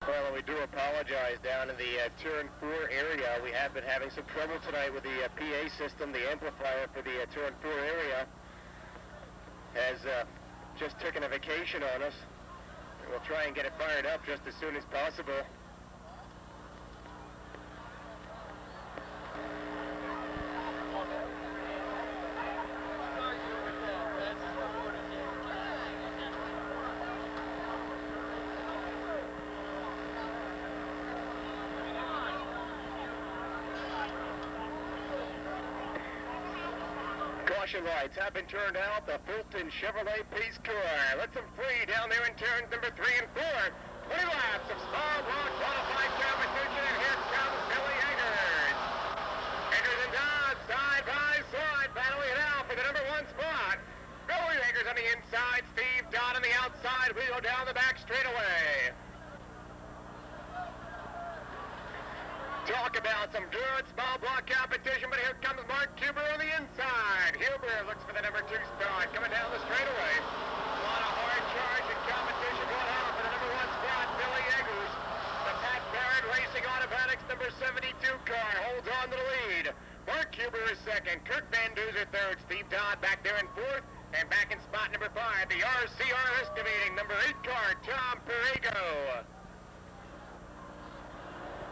Well, we do apologize down in the turn 4 area. We have been having some trouble tonight with the PA system. The amplifier for the turn 4 area has just taken a vacation on us. We'll try and get it fired up just as soon as possible. Caution lights have been turned out. The Fulton Chevrolet Pace car lets them free down there in turns number 3 and 4. 20 laps of small block qualified competition, and here comes Billy Eggers. Eggers and Dodd side by side, battling it out for the number 1 spot. Billy Eggers on the inside, Steve Dodd on the outside. We go down the back straightaway. Talk about some good small block competition, but here comes Mark Huber on the inside. Huber looks for the number 2 spot, coming down the straightaway. A lot of hard charge and competition going on for the number 1 spot, Billy Eggers. The Pat Barrett Racing Automatics number 72 car holds on to the lead. Mark Huber is second, Kurt Van Duzer third, Steve Dodd back there in fourth, and back in spot number 5, the RCR estimating number 8 car, Tom Perego.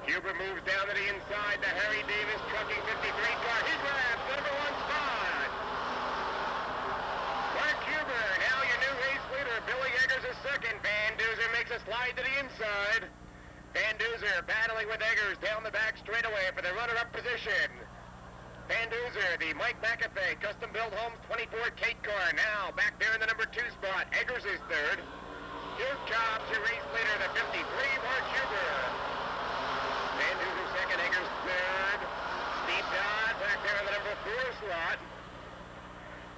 Huber moves down to the inside, the Harry Davis trucking 53 car. He grabs the number 1 spot. Mark Huber, now your new race leader. Billy Eggers is second. Van Duzer makes a slide to the inside. Van Duzer battling with Eggers down the back straightaway for the runner-up position. Van Duzer, the Mike McAfee custom-built Homes 24 Kate car, now back there in the number 2 spot. Eggers is third. Here comes your race leader, the 53, Mark Huber. Van Duzer second, Eggers third. Steve Dodd back there in the number 4 slot.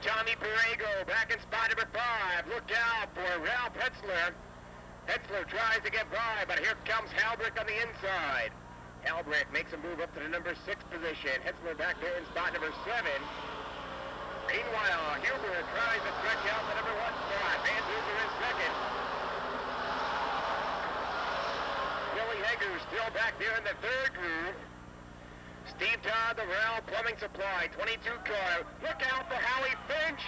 Tommy Perego back in spot number 5. Look out for Ralph Hetzler. Hetzler tries to get by, but here comes Halbrick on the inside. Halbrick makes a move up to the number 6 position. Hetzler back there in spot number 7. Meanwhile, Huber tries to stretch out the number 1 spot. Van Duzer is second. Eggers still back there in the 3rd groove. Steve Todd, the Ralph Plumbing Supply, 22 car. Look out for Howie Finch.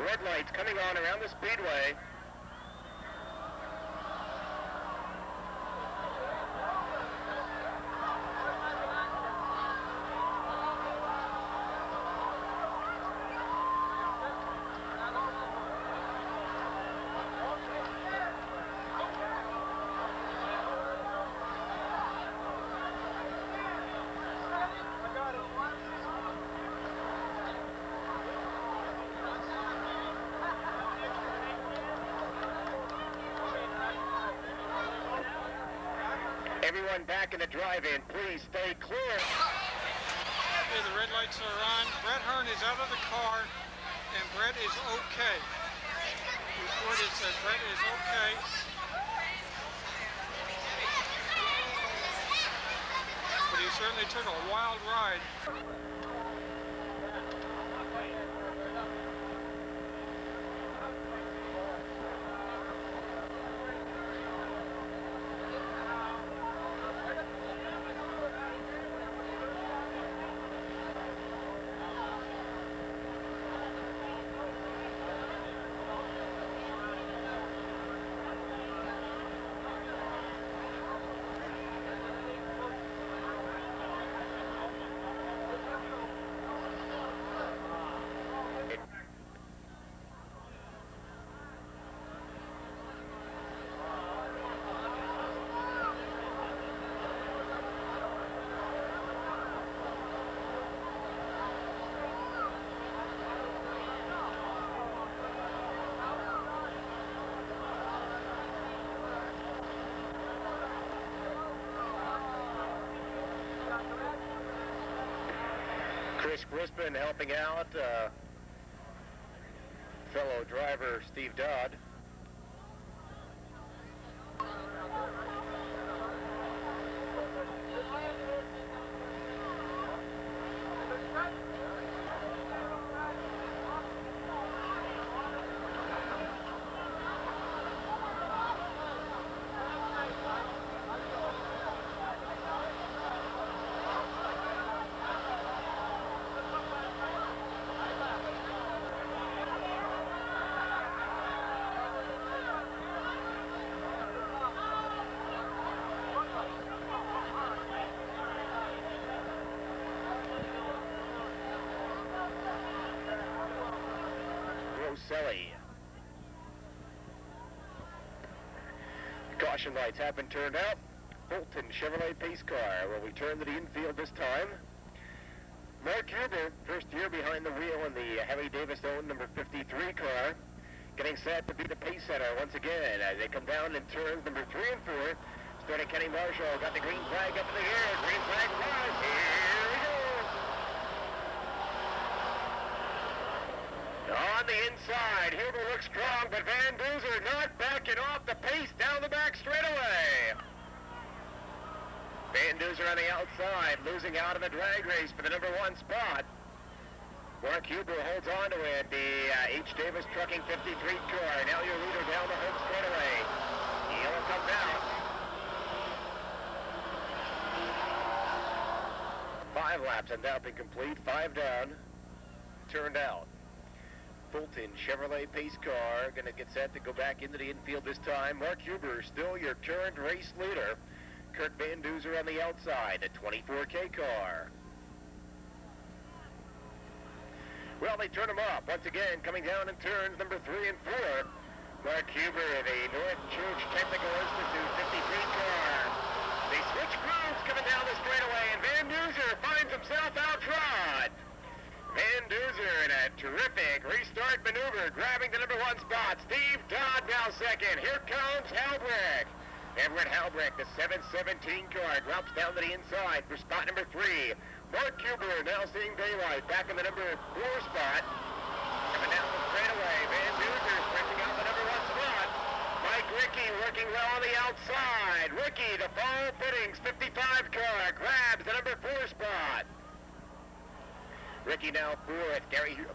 Red lights coming on around the speedway. Everyone back in the drive-in, please stay clear. Okay, the red lights are on. Brett Hearn is out of the car, and Brett is okay. Reported says Brett is okay. But he certainly took a wild ride. Chris Crispin helping out, fellow driver Steve Dodd. Selly. Caution lights have been turned out. Fulton Chevrolet pace car will return to the infield this time. Mark Huber, first year behind the wheel in the Harry Davis-owned number 53 car, getting set to be the pace setter once again as they come down in turns number 3 and 4. Starting Kenny Marshall, got the green flag up in the air. Green flag flies. Here we go. On the inside, Huber looks strong, but Van Duzer not backing off the pace down the back straightaway. Van Duzer on the outside, losing out in the drag race for the number 1 spot. Mark Huber holds on to it, the H. Davis Trucking 53 car. Now your leader down the home straightaway. Yellow comes out. 5 laps and now been complete, 5 down, turned out. Fulton Chevrolet pace car going to get set to go back into the infield this time. Mark Huber still your current race leader. Kurt Van Duzer on the outside, a 24K car. Well, they turn him up once again, coming down in turns number 3 and 4. Mark Huber, the North Church Technical Institute 53 car. They switch grooves coming down the straightaway, and Van Duzer finds himself out front. Van Duzer in a terrific restart maneuver, grabbing the number 1 spot. Steve Dodd now second. Here comes Halbrick. Everett Halbrick, the 717 car, drops down to the inside for spot number 3. Mark Huber now seeing daylight, back in the number 4 spot. Coming down the straightaway, Van Duzer stretching out the number 1 spot. Mike Rickey working well on the outside. Rickey, the Fall Fittings 55 car, grabs the number 4 spot. Ricky now 4th.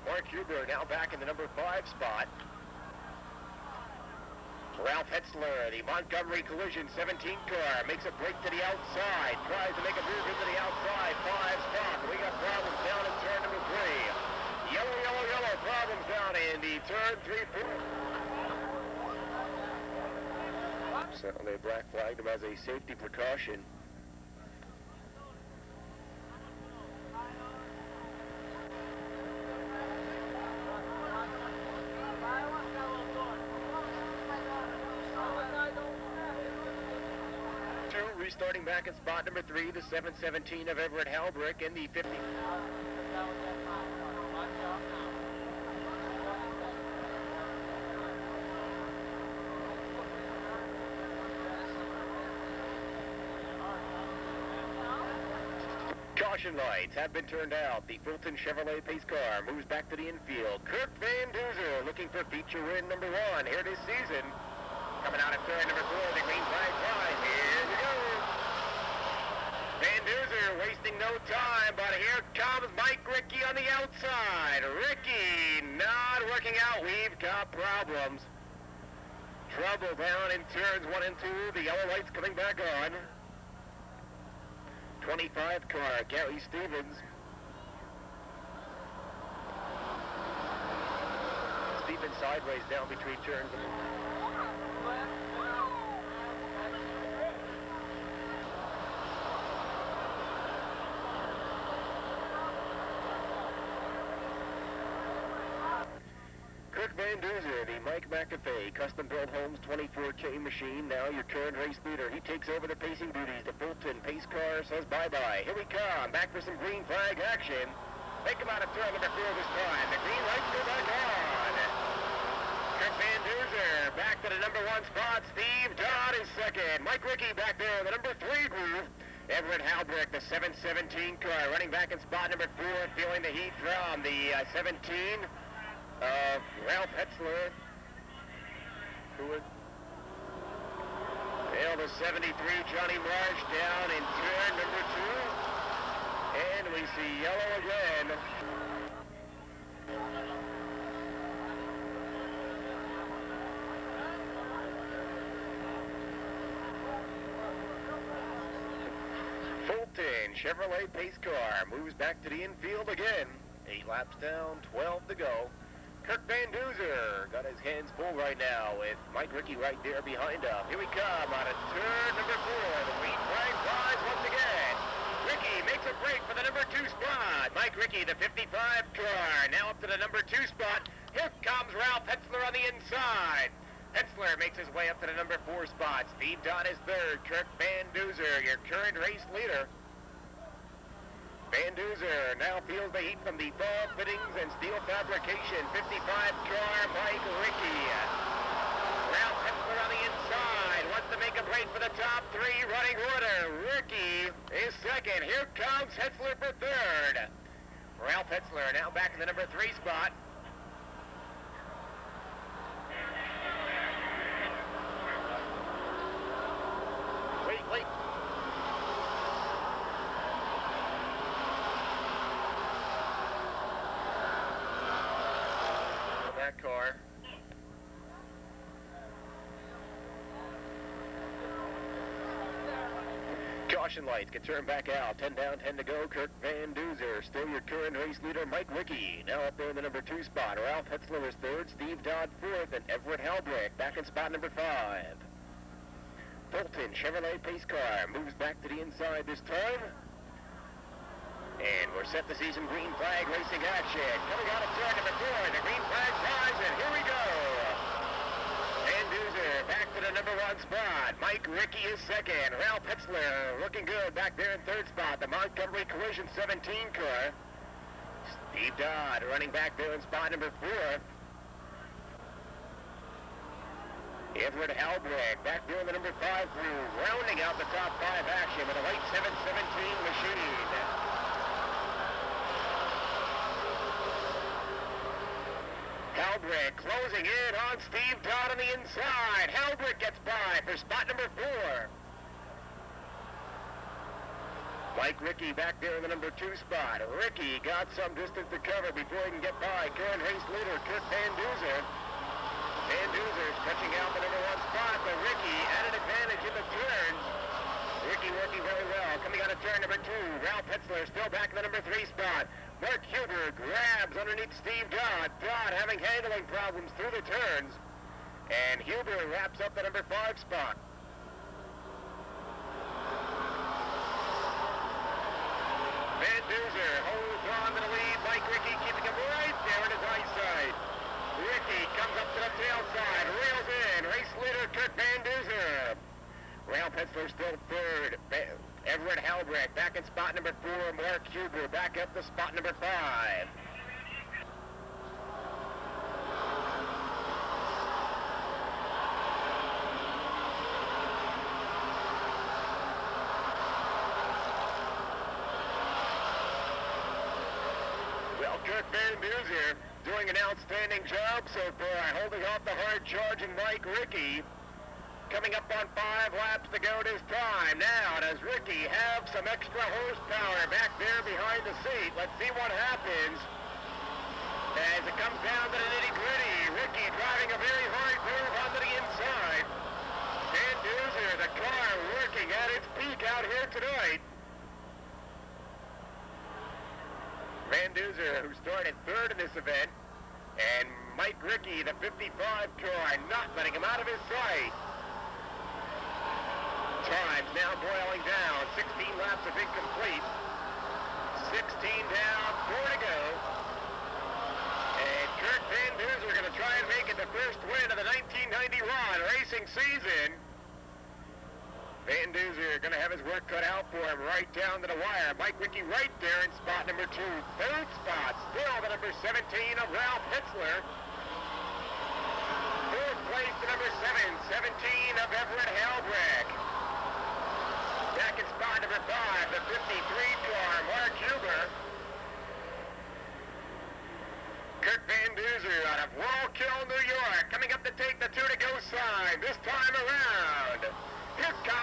Mark Huber now back in the number 5 spot. Ralph Hetzler, the Montgomery Collision 17 car, makes a break to the outside. Tries to make a move into the outside. 5 spot. We got problems down in turn number 3. Yellow, yellow, yellow. Problems down in the turn 3, 4. So they black flagged him as a safety precaution. Restarting back in spot number 3, the 717 of Everett Halbrick in the 50. Caution lights have been turned out. The Fulton Chevrolet pace car moves back to the infield. Kurt Van Duzer looking for feature win number 1 here this season. Coming out of turn number 4, the green flag flies. Here we go. Van Duzer wasting no time, but here comes Mike Rickey on the outside. Rickey not working out. We've got problems. Trouble down in turns 1 and 2. The yellow lights coming back on. 25 car, Gary Stevens. Stevens sideways down between turns. Kirk Van Duzer, the Mike McAfee custom-built Homes 24K machine, now your current race leader. He takes over the pacing duties. The Fulton pace car says bye-bye. Here we come, back for some green flag action. They come out of turn number 4 this time. The green lights go back on. Kirk Van Duzer back to the number 1 spot. Steve Dodd is second. Mike Rickey back there in the number 3 groove. Everett Halbrick, the 717 car, running back in spot number 4, feeling the heat from the 17. Ralph Hetzler, who was the 73 Johnny Marsh down in turn number 2. And we see yellow again. Fulton Chevrolet pace car moves back to the infield again. 8 laps down, 12 to go. Kirk Van Duzer got his hands full right now with Mike Rickey right there behind him. Here we come on a turn number 4. The lead flag flies once again. Rickey makes a break for the number 2 spot. Mike Rickey, the 55 car, now up to the number 2 spot. Here comes Ralph Hetzler on the inside. Hetzler makes his way up to the number 4 spot. Steve Dodd is 3rd. Kirk Van Duzer, your current race leader. Van Duzer now feels the heat from the ball fittings and steel fabrication. 55 car, Mike Rickey. Ralph Hetzler on the inside. Wants to make a break for the top 3 running order. Rickey is 2nd. Here comes Hetzler for 3rd. Ralph Hetzler now back in the number 3 spot. Wait. That car. Caution lights get turned back out. 10 down, 10 to go. Kirk Van Duzer, still your current race leader. Mike Rickey now up there in the number 2 spot. Ralph Hetzler is 3rd. Steve Dodd 4th, and Everett Halbrick back in spot number 5. Fulton Chevrolet pace car moves back to the inside this time. And we're set to see some green flag racing action. Coming out of turn number 4, the green flag flies, and here we go. Van Duzer back to the number 1 spot. Mike Rickey is 2nd. Ralph Hetzler looking good back there in 3rd spot. The Montgomery Collision 17 car. Steve Dodd running back there in spot number 4. Everett Halbrick back there in the number 5 crew, rounding out the top 5 action with a white 717 machine. Halbrick closing in on Steve Dodd on the inside. Halbrick gets by for spot number 4. Mike Rickey back there in the number 2 spot. Rickey got some distance to cover before he can get by current race leader Kirk Van Duzer. Van Duzer stretching out the number 1 spot, but Rickey at an advantage in the turns. Rickey working very well. Coming out of turn number 2, Ralph Hetzler still back in the number 3 spot. Mark Huber grabs underneath Steve Dodd. Dodd having handling problems through the turns. And Huber wraps up the number 5 spot. Van Duzer holds on to the lead. Mike Rickey keeping him right there in his eyesight. Rickey comes up to the tail side, reels in. Race leader Kirk Van Duzer. Ralph Hetzler still 3rd. Everett Halbrick back in spot number 4. Mark Huber back up to spot number 5. Well, Kirk Van Duzer doing an outstanding job so far, holding off the hard-charging Mike Rickey. Coming up on 5 laps to go this time. Now, does Rickey have some extra horsepower back there behind the seat? Let's see what happens. As it comes down to the nitty-gritty, Rickey driving a very hard move onto the inside. Van Duzer, the car working at its peak out here tonight. Van Duzer, who started 3rd in this event, and Mike Rickey, the 55 car, not letting him out of his sight. Times now boiling down. 16 laps of incomplete. 16 down, 4 to go. And Kirk Van Duzer going to try and make it the first win of the 1991 racing season. Van Duzer going to have his work cut out for him right down to the wire. Mike Rickey right there in spot number 2. 3rd spot, still the number 17 of Ralph Hetzler. 4th place to number 7, 17 of Everett Halbrick. Back in spot number 5, the 53 car, Mark Huber. Kirk Van Duzer out of Wallkill, New York, coming up to take the 2 to go sign this time around. Here comes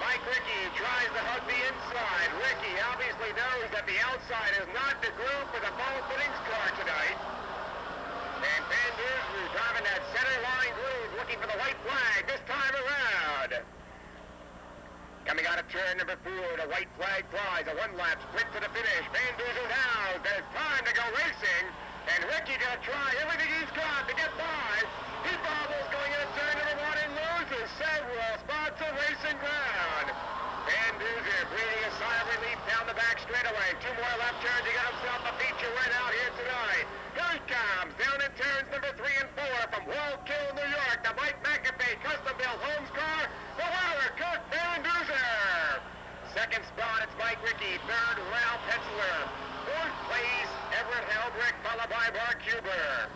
Mike Ricky tries to hug the inside. Ricky obviously knows that the outside is not the groove for the ball fittings car tonight. And Van Duzer driving that center line groove, looking for the white flag this time around. Coming out of turn number 4, the white flag flies. A one-lap sprint to the finish. Van Duzer now, there's time to go racing. And Ricky gonna try everything he's got to get by. He bobbles going into turn number 1 and loses several spots of racing ground. Van Duzer breathing a sigh of relief down the back straightaway. 2 more left turns to get himself a feature win out here tonight. Here he comes down in turns number 3 and 4 from Wallkill, New York. The Mike McAfee custom-built Holmes car. The winner, Kurt Van Duzer. Second spot, it's Mike Ricky. Third, Ralph Hetzler. Fourth place, Everett Heldrick, followed by Mark Huber.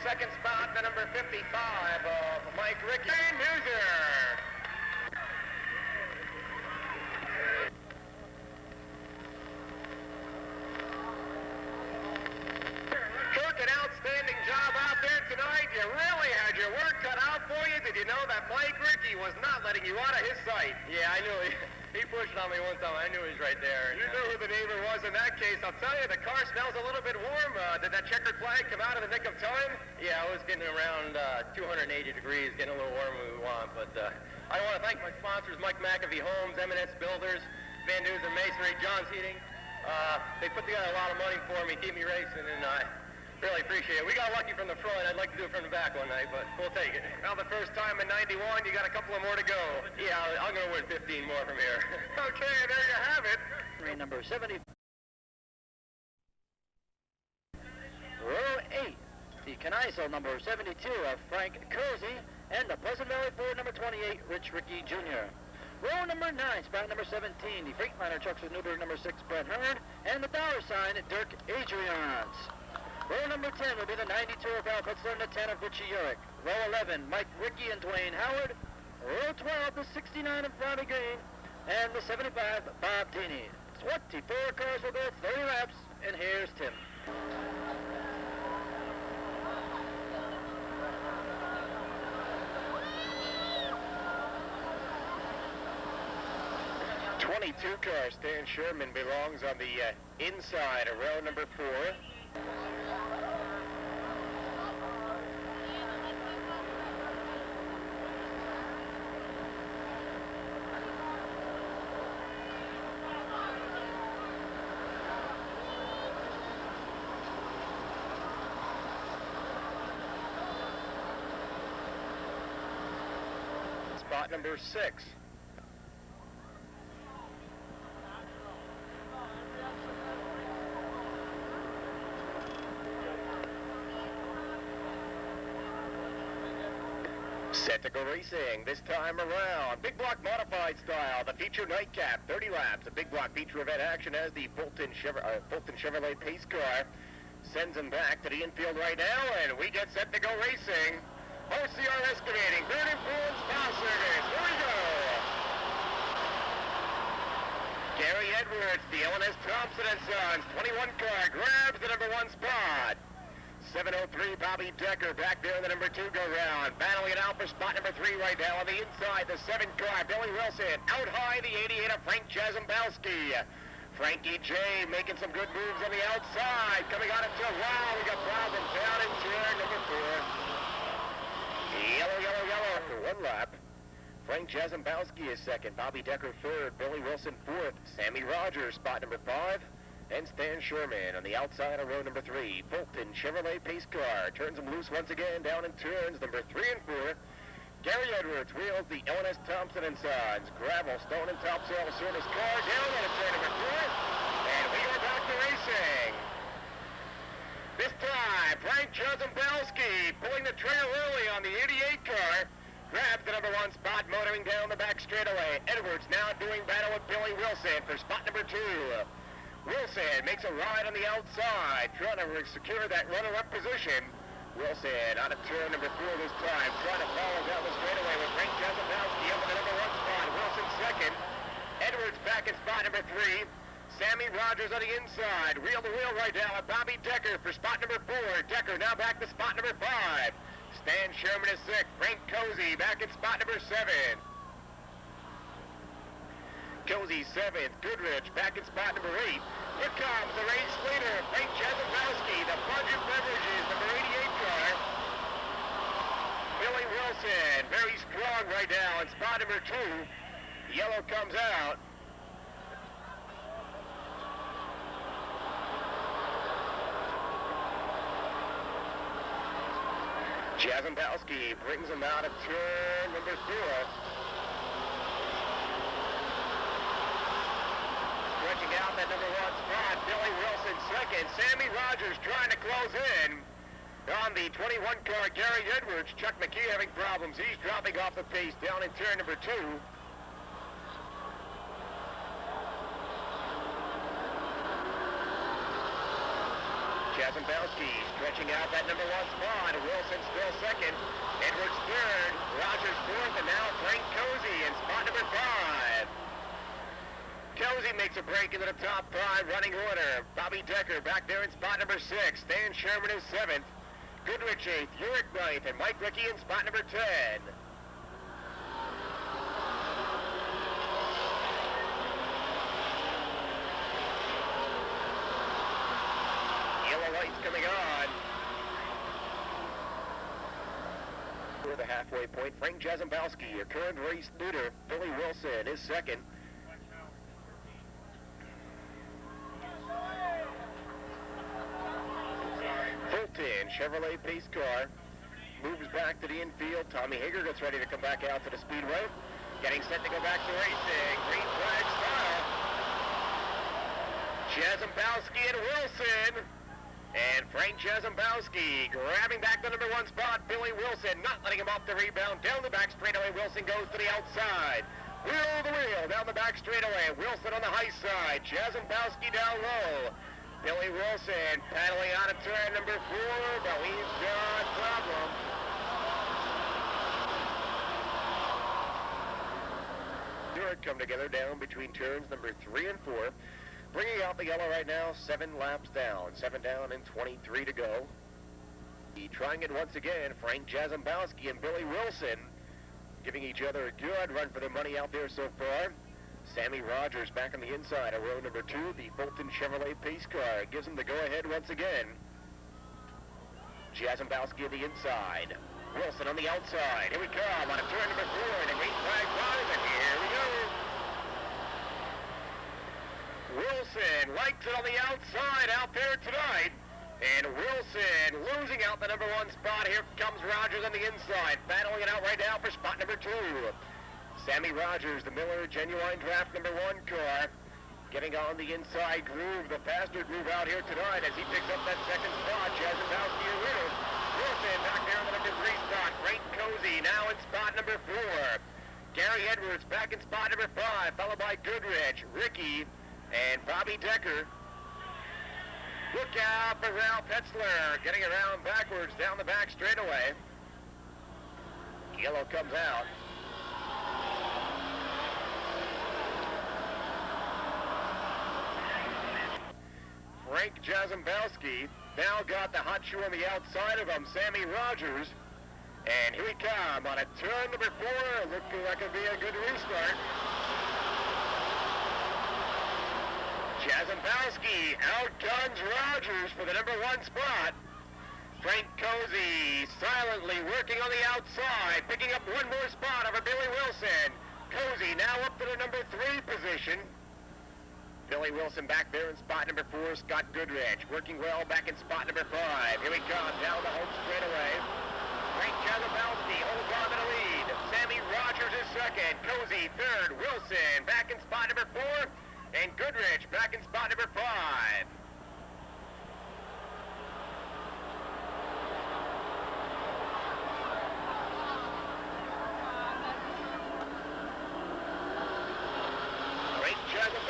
Second spot, the number 55 of Mike Ricky. Van Duzer. Kirk, an outstanding job out there tonight. You really had your work cut out for you. Did you know that Mike Ricky was not letting you out of his sight? Yeah, I knew he pushed on me one time. I knew he was right there. You knew who the neighbor was in that case. I'll tell you, the car smells a little bit warm. Did that checkered flag come out in the nick of time? Yeah, it was getting around 280 degrees, getting a little warmer than we want. But I want to thank my sponsors, Mike McAfee Homes, M&S Builders, Van Duzer Masonry, John's Heating. They put together a lot of money for me, keep me racing, and I really appreciate it. We got lucky from the front. I'd like to do it from the back one night, but we'll take it. Well, the first time in 91, you got a couple of more to go. Yeah, I'm going to win 15 more from here. Okay, there you have it. Number 70. Row 8, the Caniso number 72 of Frank Kersey, and the Pleasant Valley Ford number 28, Rich Ricky Jr. Row number 9, spot number 17, the Freightliner trucks with Newberg number 6, Brett Hearn, and the dollar sign, Dirk Adrians. Row number 10 will be the 92 of Al Petzler and the 10 of Richie Urich. Row 11, Mike Ricky and Dwayne Howard. Row 12, the 69 of Ronnie Green, and the 75, Bob Deeney. 24 cars will go 30 laps, and here's Tim. Two cars. Stan Sherman belongs on the inside of row number 4. Spot number 6. Set to go racing this time around. Big block modified style. The feature nightcap, 30 laps. A big block feature event action as the Fulton Chevrolet pace car sends him back to the infield right now, and we get set to go racing. OCR Excavating, third influence power service. Here we go. Gary Edwards, the L&S Thompson & Sons 21 car grabs the number 1 spot. 703 Bobby Decker back there in the number 2 go-round. Battling it out for spot number 3 right now on the inside. The 7 car, Billy Wilson. Out high, the 88 of Frank Jazombowski. Frankie J making some good moves on the outside. Coming out of turn. Wow, we got problems down in turn number 4. Yellow, yellow, yellow for 1 lap. Frank Jazombowski is second. Bobby Decker third. Billy Wilson fourth. Sammy Rogers, spot number 5. And Stan Sherman on the outside of row number 3. Fulton Chevrolet pace car turns him loose once again down in turns number 3 and 4. Gary Edwards wheels the L&S Thompson & Sons gravel, stone, and topsoil service car down in turn number 4. And we go back to racing. This time, Frank Jazombowski pulling the trigger early on the 88 car. grabs the number 1 spot, motoring down the back straightaway. Edwards now doing battle with Billy Wilson for spot number 2. Wilson makes a ride on the outside, trying to secure that runner-up position. Wilson out of turn number 4 this time, trying to follow down the straightaway with Frank Jazabowski up in the number 1 spot. Wilson second. Edwards back in spot number 3. Sammy Rogers on the inside. Wheel-to-wheel right now with Bobby Decker for spot number 4. Decker now back to spot number 5. Stan Sherman is 6th. Frank Cozy back in spot number 7. Cozy 7th. Goodrich back in spot number 8. Here comes the race leader, Frank Jazabowski, the Budget Beverages, number 88 car. Billy Wilson, very strong right now in spot number 2. Yellow comes out. Jazabowski brings him out of turn number 4. Stretching out that number 1 spot, Billy Wilson second. Sammy Rogers trying to close in. On the 21 car, Gary Edwards. Chuck McKee having problems. He's dropping off the pace down in turn number 2. Jazabowski stretching out that number 1 spot. Wilson still second. Edwards third. Rogers 4th. And now Frank Cozy in spot number 5. Cozy makes a break into the top 5 running order. Bobby Decker back there in spot number 6. Stan Sherman is 7th. Goodrich 8th. Urick 9th. And Mike Rickey in spot number 10. Yellow lights coming on. For the halfway point, Frank Jazabowski, your current race leader. Billy Wilson is 2nd. Fulton Chevrolet pace car moves back to the infield. Tommy Hager gets ready to come back out to the speedway. Getting set to go back to racing. Green flag style. Jazabowski and Wilson. And Frank Jazabowski grabbing back the number 1 spot. Billy Wilson not letting him off the rebound. Down the back straightaway. Wilson goes to the outside. Wheel to wheel down the back straightaway. Wilson on the high side. Jazabowski down low. Billy Wilson paddling out of turn number 4, but he's got a problem. Stewart come together down between turns number 3 and 4. Bringing out the yellow right now, 7 laps down. 7 down and 23 to go. Trying it once again, Frank Jazabowski and Billy Wilson giving each other a good run for their money out there so far. Sammy Rogers back on the inside of row number 2, the Fulton Chevrolet pace car. Gives him the go-ahead once again. Jazabowski on the inside. Wilson on the outside. Here we come on a turn number 4, and the green flag flies, and here we go. Wilson likes it on the outside out there tonight. And Wilson losing out the number 1 spot. Here comes Rogers on the inside, battling it out right now for spot number 2. Sammy Rogers, the Miller Genuine Draft number 1 car, getting on the inside groove, the faster groove out here tonight as he picks up that 2nd spot. Jazabowski a winner. Wilson back there on the number 3 spot. Frank Cozy now in spot number 4. Gary Edwards back in spot number 5, followed by Goodrich, Rickey, and Bobby Decker. Look out for Ralph Hetzler, getting around backwards down the back straightaway. Yellow comes out. Frank Jazabowski now got the hot shoe on the outside of him, Sammy Rogers. And here we come on a turn number 4, looking like it'll be a good restart. Jazabowski outguns Rogers for the number 1 spot. Frank Cozy silently working on the outside, picking up 1 more spot over Billy Wilson. Cozy now up to the number 3 position. Billy Wilson back there in spot number 4. Scott Goodrich working well back in spot number 5. Here we come down the home straightaway. Frank Jazabowski holds on to the lead. Sammy Rogers is 2nd. Cozy 3rd. Wilson back in spot number 4. And Goodrich back in spot number 5.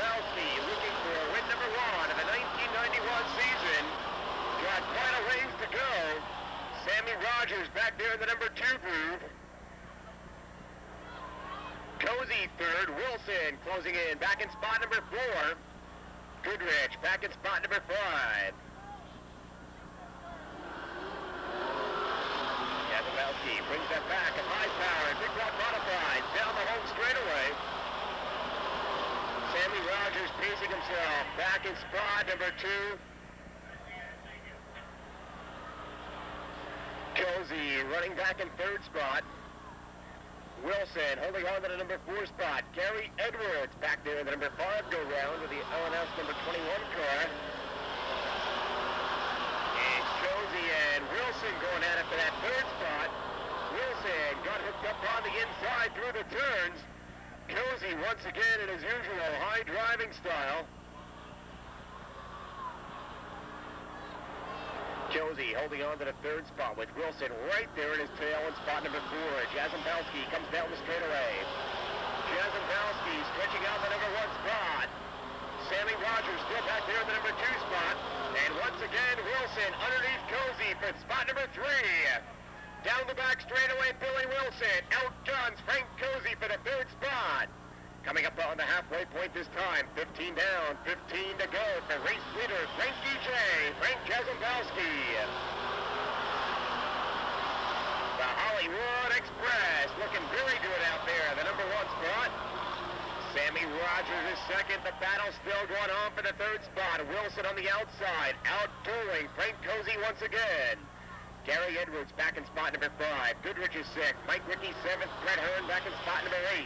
Jazombowski looking for win number 1 of the 1991 season. Got quite a ways to go. Sammy Rogers back there in the number 2 groove. Cozy third, Wilson closing in, back in spot number 4. Goodrich back in spot number 5. Jazombowski brings that back at high power, big block modified, down the home straightaway. Sammy Rogers pacing himself, back in spot number 2. Cozy running back in 3rd spot. Wilson holding on to the number 4 spot. Gary Edwards back there in the number 5 go-round with the LNS number 21 car. And Cozy and Wilson going at it for that 3rd spot. Wilson got hooked up on the inside through the turns. Cozy once again in his usual high driving style. Cozy holding on to the 3rd spot with Wilson right there in his tail in spot number 4. Jazombowski comes down the straightaway. Jazombowski stretching out the number 1 spot. Sammy Rogers still back there in the number 2 spot. And once again, Wilson underneath Cozy for spot number 3. Down the back straightaway, Billy Wilson outguns Frank Cozy for the 3rd spot. Coming up on the halfway point this time, 15 down, 15 to go for race leader Frankie J. Frank Jazombowski. The Hollywood Express looking very good out there, the number 1 spot. Sammy Rogers is second. The battle still going on for the 3rd spot. Wilson on the outside, outdueling Frank Cozy once again. Gary Edwards back in spot number 5. Goodrich is 6th. Mike Rickey 7th. Brett Hearn back in spot number 8.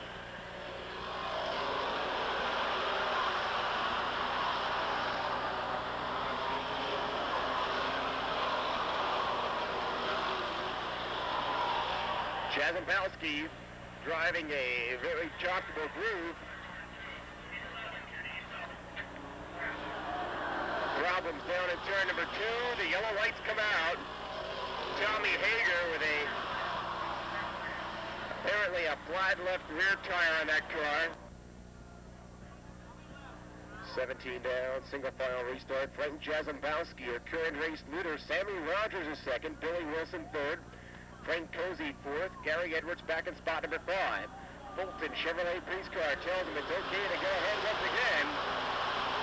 Jazombowski driving a very choppable groove. Problems down in turn number 2. The yellow lights come out. Tommy Hager with apparently a flat left rear tire on that car. 17 down, single file restart. Frank Jazombowski, your current race leader. Sammy Rogers is 2nd. Billy Wilson 3rd. Frank Cozy 4th. Gary Edwards back in spot number 5. Fulton Chevrolet police car tells him it's okay to go ahead once again.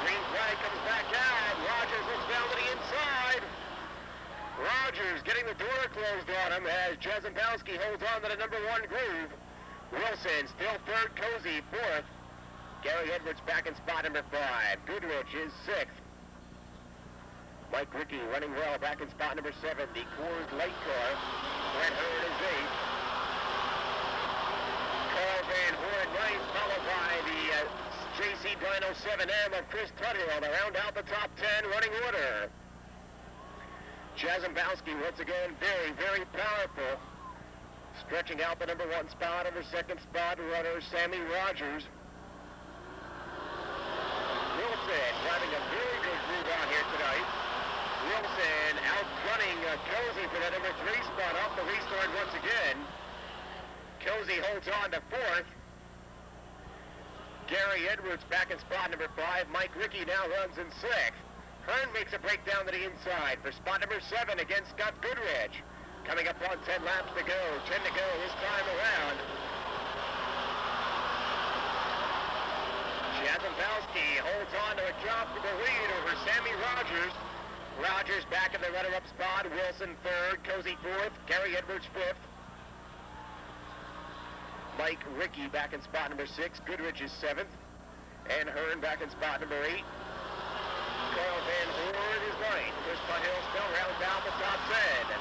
Green flag comes back out. Rogers looks down to the inside. Rogers getting the door closed on him as Jazombowski holds on to the number 1 groove. Wilson still 3rd, Cozy 4th. Gary Edwards back in spot number 5. Goodrich is 6th. Mike Rickey running well back in spot number 7. The Coors Light car. Brett Hearn is 8th. Carl Van Horn 9th, followed by the JC Dino 7M of Chris Tuttill to round out the top 10 running order. Jazombowski once again very, very powerful. Stretching out the number 1 spot over 2nd spot runner Sammy Rogers. Wilson driving a very good groove out here tonight. Wilson outrunning Cozy for the number 3 spot off the restart once again. Cozy holds on to 4th. Gary Edwards back in spot number 5. Mike Rickey now runs in 6th. Hearn makes a break down to the inside for spot number 7 against Scott Goodrich. Coming up on 10 laps to go. 10 to go this time around. Jazombowski holds on to a comfortable lead over Sammy Rogers. Rogers back in the runner-up spot. Wilson 3rd. Cozy 4th. Gary Edwards 5th. Mike Rickey back in spot number 6. Goodrich is 7th. And Hearn back in spot number 8. Carl Van Horn is 9th. Chris Tuttill still rounds out the top 10.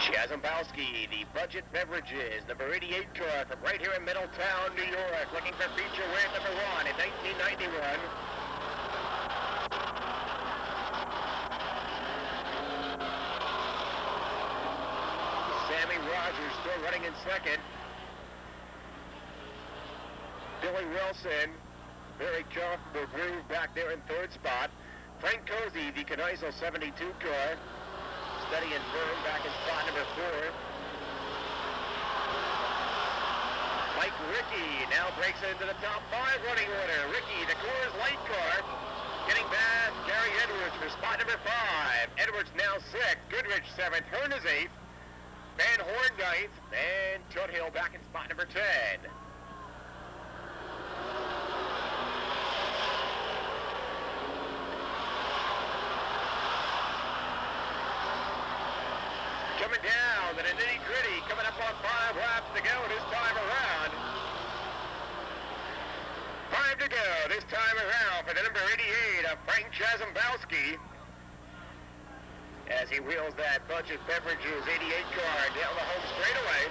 Jazombowski, the Budget Beverages, number 88 car from right here in Middletown, New York, looking for feature win number 1 in 1991. Sammy Rogers still running in 2nd. Billy Wilson, very comfortable groove back there in 3rd spot. Frank Cozy, the Kneisel 72 car. Steady and firm back in spot number 4. Mike Rickey now breaks into the top 5 running order. Rickey, the Coors Light car, getting past Gary Edwards for spot number 5. Edwards now 6th, Goodrich 7th, Hearn is 8th, Van Horn 9th, and Tuthill back in spot number 10. Coming down, the nitty-gritty, coming up on 5 laps to go this time around. 5 to go this time around for the number 88 of Frank Chazambowski. As he wheels that Budget Beverages 88 car down the home straightaway.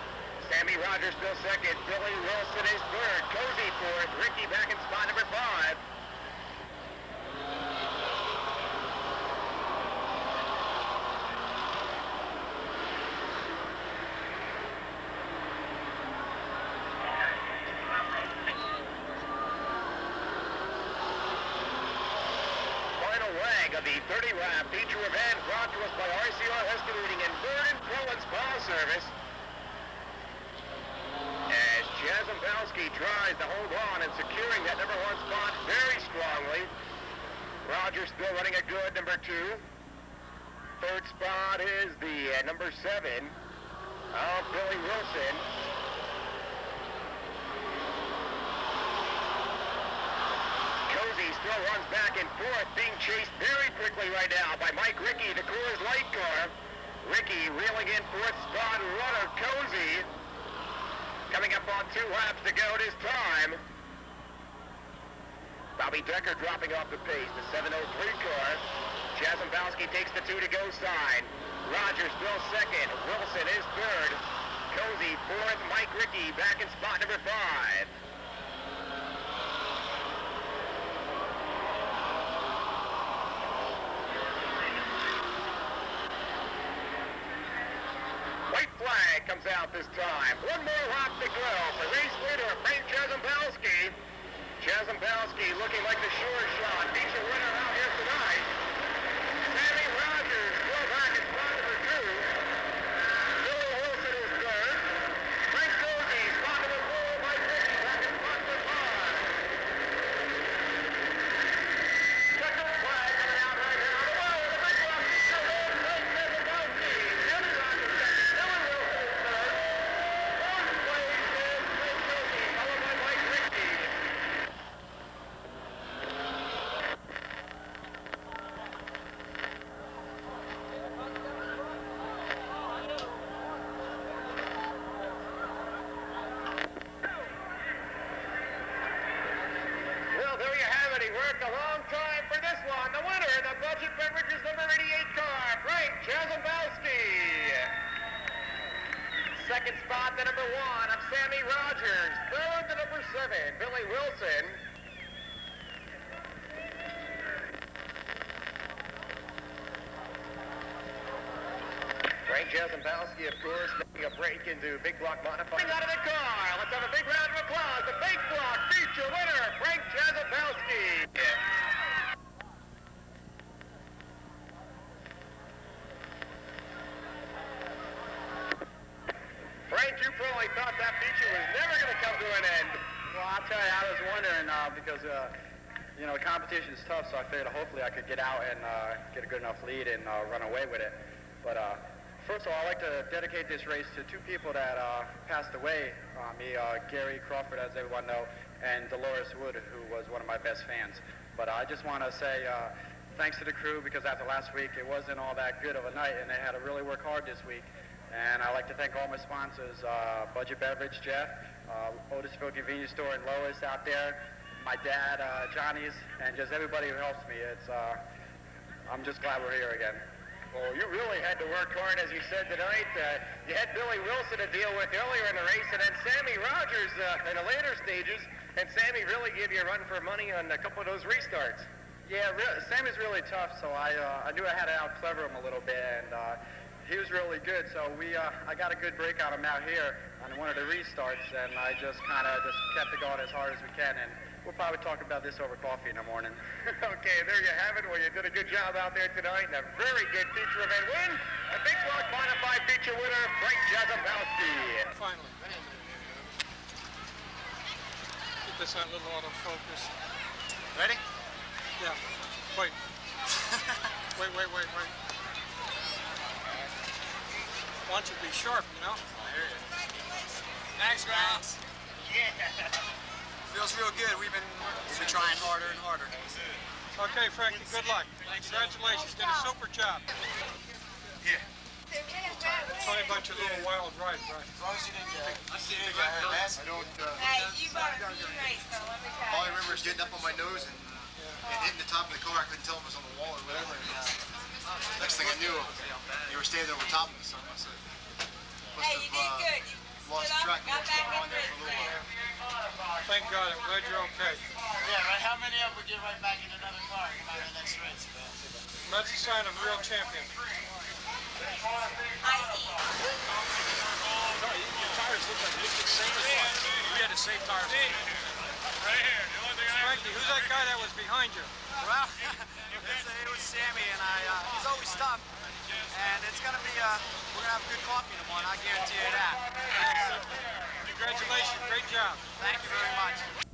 Sammy Rogers still 2nd, Billy Wilson is 3rd, Cozy 4th, Ricky back in spot number 5. Of the 30-lap feature event brought to us by RCR Excavating and Vernon Cullen's Power Service. As Chazambowski tries to hold on and securing that number 1 spot very strongly. Rogers still running a good number 2. 3rd spot is the number 7 of Billy Wilson. Still runs back and forth, being chased very quickly right now by Mike Rickey, the Coors Light car. Rickey reeling in 4th spot, runner Cozy. Coming up on 2 laps to go this time. Bobby Decker dropping off the pace, the 703 car. Chazambowski takes the 2 to go sign. Rogers still 2nd, Wilson is 3rd. Cozy 4th, Mike Rickey back in spot number 5. Flag comes out this time. 1 more lap to go for race leader Frank Chazambowski. Chazambowski looking like the sure shot. Feature winner out here tonight. Sammy Rogers still back in spot number 2. Billy Wilson is 3rd. Frank Cozy, spot number 4. Mike Rickey back in spot number 5. Second flag coming out right now. The big block is still there. Frank Chazambowski. Sammy Rogers second. Billy Wilson is 3rd. 4th place is Frank Cozy, followed by Mike Rickey. Well, there you have it. He worked a long time for this one. The winner, the Budget Beverages number 88 car, Frank Chazambowski. 2nd spot, the number 1 of Sammy Rogers. 3rd, the number 7, Billy Wilson. Frank Chazambowski, of course, making a break into big block modifying out of the car. Let's have a big round of applause. The big block feature winner, Frank Chazambowski. Frank, you probably thought that feature was never going to come to an end. Well, I'll tell you, I was wondering because, you know, the competition is tough, so I figured hopefully I could get out and get a good enough lead and run away with it. But first of all, I'd like to dedicate this race to 2 people that passed away on me, Gary Crawford, as everyone knows, and Dolores Wood, who was one of my best fans. But I just want to say thanks to the crew, because after last week, it wasn't all that good of a night, and they had to really work hard this week. And I'd like to thank all my sponsors, Budget Beverage, Jeff, Otisville Convenience Store, and Lois out there, my dad, Johnny's, and just everybody who helps me. I'm just glad we're here again. Well, you really had to work hard, as you said tonight. You had Billy Wilson to deal with earlier in the race, and then Sammy Rogers in the later stages. And Sammy really gave you a run for money on a couple of those restarts. Yeah, Sammy's really tough, so I knew I had to out-clever him a little bit. And, he was really good. So I got a good break on him out here on one of the restarts, and I just kind of kept it going as hard as we can. And we'll probably talk about this over coffee in the morning. Okay, there you have it. Well, you did a good job out there tonight, and a very good feature event win. A big block modified feature winner, Frank Jazopowski. Finally. Get this on a little autofocus. Ready? Yeah. Wait. wait. Want you to be sharp, you know? I hear you. Thanks, guys. Yeah. Feels real good. We've been trying harder and harder. Okay, Frankie, good luck. Congratulations. Did a super job. Yeah. Tell me about your little wild ride, right? As long as you didn't get I see it. I don't. Hey, you got a few race, though. Let me tell All I remember is getting up on my nose and hitting the top of the car. I couldn't tell if it was on the wall or whatever. Next thing I knew, you were standing over top of me. So I must have Hey, you did good. You lost stood track up, of got what's back going on in there for a little while. Thank God. I'm glad you're okay. Yeah, right. How many of them would get right back in another car and come out of the next race? That's a sign of a real champion. I eat. No, your tires look like the same as mine. We had the same tires. Right here. The only thing Frankie, who's that guy that was behind you? Well, it was Sammy, and he's always tough. And it's going to be, we're going to have good coffee in the morning, I guarantee you that. Congratulations. Great job. Thank you very much.